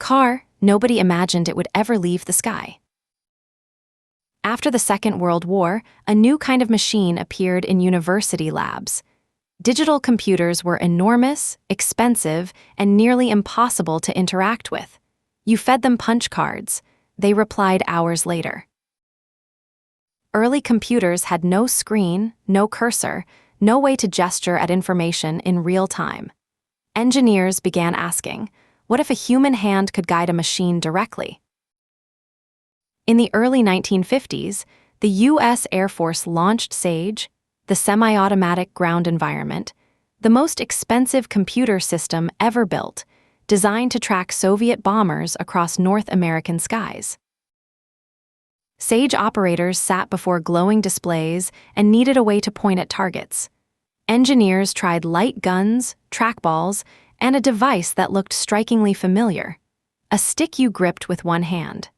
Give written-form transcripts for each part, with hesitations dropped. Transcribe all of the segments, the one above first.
Car, nobody imagined it would ever leave the sky. After the Second World War, a new kind of machine appeared in university labs. Digital computers were enormous, expensive, and nearly impossible to interact with. You fed them punch cards. They replied hours later. Early computers had no screen, no cursor, no way to gesture at information in real time. Engineers began asking, what if a human hand could guide a machine directly? In the early 1950s, the U.S. Air Force launched SAGE, the semi-automatic ground environment, the most expensive computer system ever built, designed to track Soviet bombers across North American skies. SAGE operators sat before glowing displays and needed a way to point at targets. Engineers tried light guns, trackballs, and a device that looked strikingly familiar, a stick you gripped with one hand.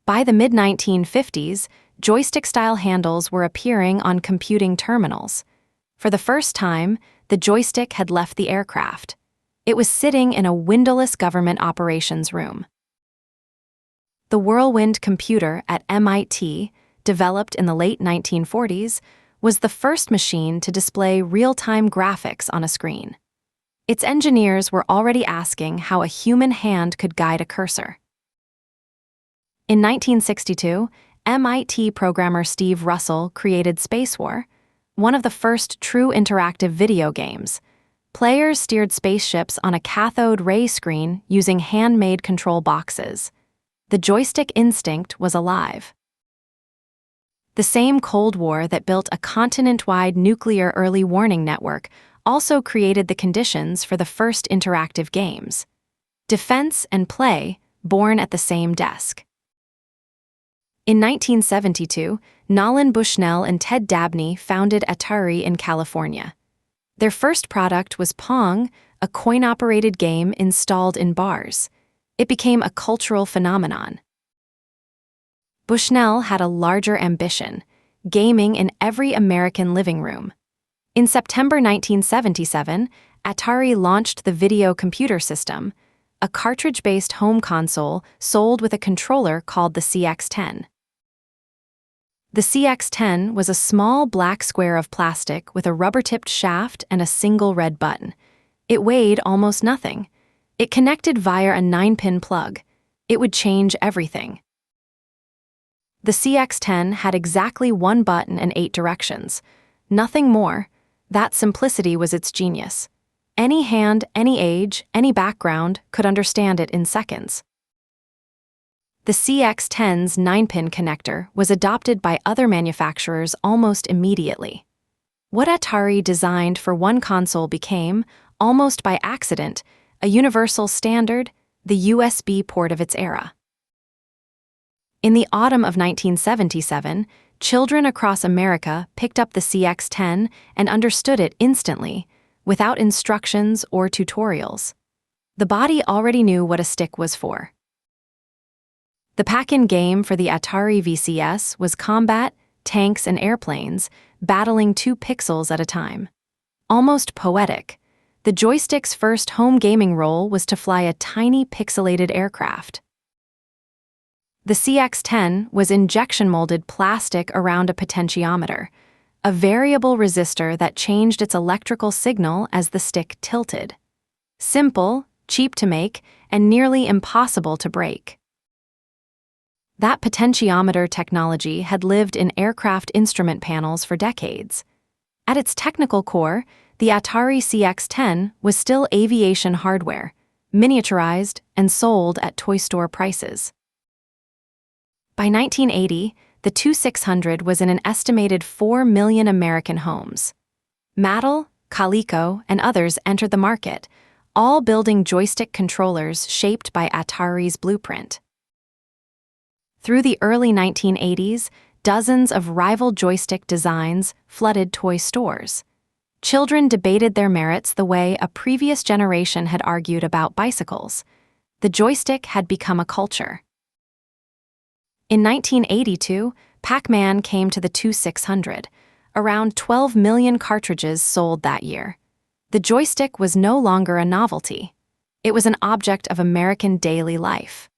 By the mid-1950s, joystick-style handles were appearing on computing terminals. For the first time, the joystick had left the aircraft. It was sitting in a windowless government operations room. The Whirlwind computer at MIT, developed in the late 1940s, was the first machine to display real-time graphics on a screen. Its engineers were already asking how a human hand could guide a cursor. In 1962, MIT programmer Steve Russell created Space War, one of the first true interactive video games. Players steered spaceships on a cathode ray screen using handmade control boxes. The joystick instinct was alive. The same Cold War that built a continent-wide nuclear early warning network also created the conditions for the first interactive games. Defense and play, born at the same desk. In 1972, Nolan Bushnell and Ted Dabney founded Atari in California. Their first product was Pong, a coin-operated game installed in bars. It became a cultural phenomenon. Bushnell had a larger ambition, gaming in every American living room. In September 1977, Atari launched the Video Computer System, a cartridge-based home console sold with a controller called the CX-10. The CX-10 was a small black square of plastic with a rubber-tipped shaft and a single red button. It weighed almost nothing. It connected via a 9-pin plug. It would change everything. The CX-10 had exactly one button and 8 directions. Nothing more. That simplicity was its genius. Any hand, any age, any background could understand it in seconds. The CX-10's 9-pin connector was adopted by other manufacturers almost immediately. What Atari designed for one console became, almost by accident, a universal standard, the USB port of its era. In the autumn of 1977, children across America picked up the CX-10 and understood it instantly, without instructions or tutorials. The body already knew what a stick was for. The pack-in game for the Atari VCS was combat, tanks, and airplanes, battling 2 pixels at a time. Almost poetic, the joystick's first home gaming role was to fly a tiny pixelated aircraft. The CX-10 was injection-molded plastic around a potentiometer, a variable resistor that changed its electrical signal as the stick tilted. Simple, cheap to make, and nearly impossible to break. That potentiometer technology had lived in aircraft instrument panels for decades. At its technical core, the Atari CX-10 was still aviation hardware, miniaturized and sold at toy store prices. By 1980, the 2600 was in an estimated 4 million American homes. Mattel, Coleco, and others entered the market, all building joystick controllers shaped by Atari's blueprint. Through the early 1980s, dozens of rival joystick designs flooded toy stores. Children debated their merits the way a previous generation had argued about bicycles. The joystick had become a culture. In 1982, Pac-Man came to the 2600. Around 12 million cartridges sold that year. The joystick was no longer a novelty. It was an object of American daily life.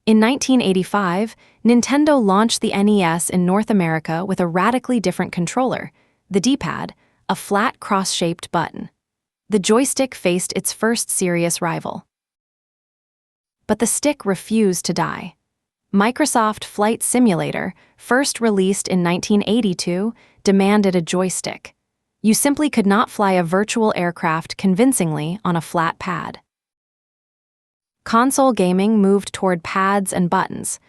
In 1985, Nintendo launched the NES in North America with a radically different controller, the D-pad, a flat cross-shaped button. The joystick faced its first serious rival. But the stick refused to die. Microsoft Flight Simulator, first released in 1982, demanded a joystick. You simply could not fly a virtual aircraft convincingly on a flat pad. Console gaming moved toward pads and buttons.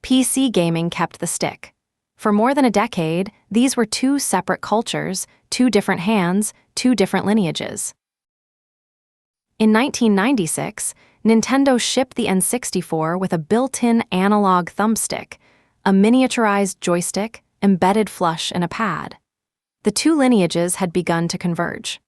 PC gaming kept the stick. For more than a decade, these were two separate cultures, two different hands, two different lineages. In 1996, Nintendo shipped the N64 with a built-in analog thumbstick, a miniaturized joystick embedded flush in a pad. The two lineages had begun to converge.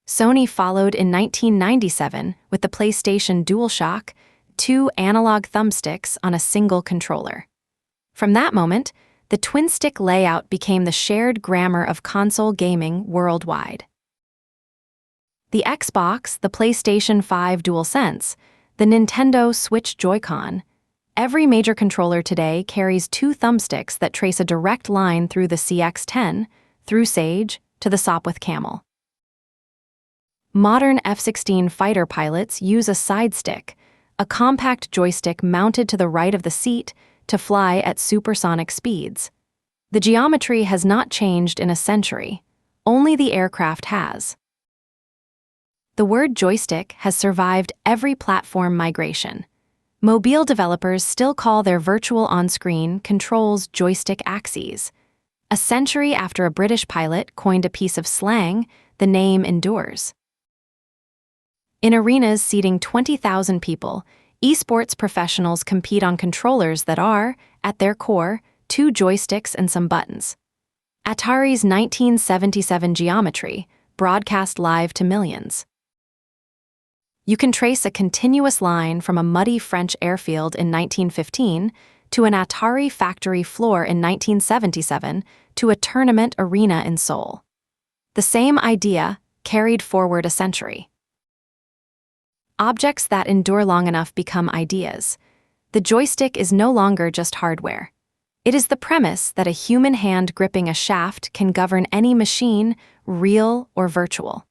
Sony followed in 1997 with the PlayStation DualShock, two analog thumbsticks on a single controller. From that moment, the twin-stick layout became the shared grammar of console gaming worldwide. The Xbox, the PlayStation 5 DualSense, the Nintendo Switch Joy-Con, every major controller today carries two thumbsticks that trace a direct line through the CX-10, through Sage, to the Sopwith Camel. Modern F-16 fighter pilots use a side stick, a compact joystick mounted to the right of the seat, to fly at supersonic speeds. The geometry has not changed in a century. Only the aircraft has. The word joystick has survived every platform migration. Mobile developers still call their virtual on-screen controls joystick axes. A century after a British pilot coined a piece of slang, the name endures. In arenas seating 20,000 people, esports professionals compete on controllers that are, at their core, two joysticks and some buttons. Atari's 1977 geometry, broadcast live to millions. You can trace a continuous line from a muddy French airfield in 1915 to an Atari factory floor in 1977 to a tournament arena in Seoul. The same idea carried forward a century. Objects that endure long enough become ideas. The joystick is no longer just hardware. It is the premise that a human hand gripping a shaft can govern any machine, real or virtual.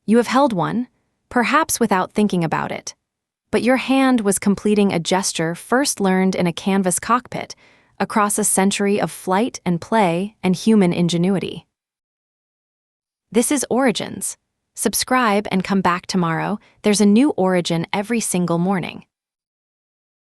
You have held one, perhaps without thinking about it, but your hand was completing a gesture first learned in a canvas cockpit across a century of flight and play and human ingenuity. This is Origins. Subscribe and come back tomorrow. There's a new origin every single morning.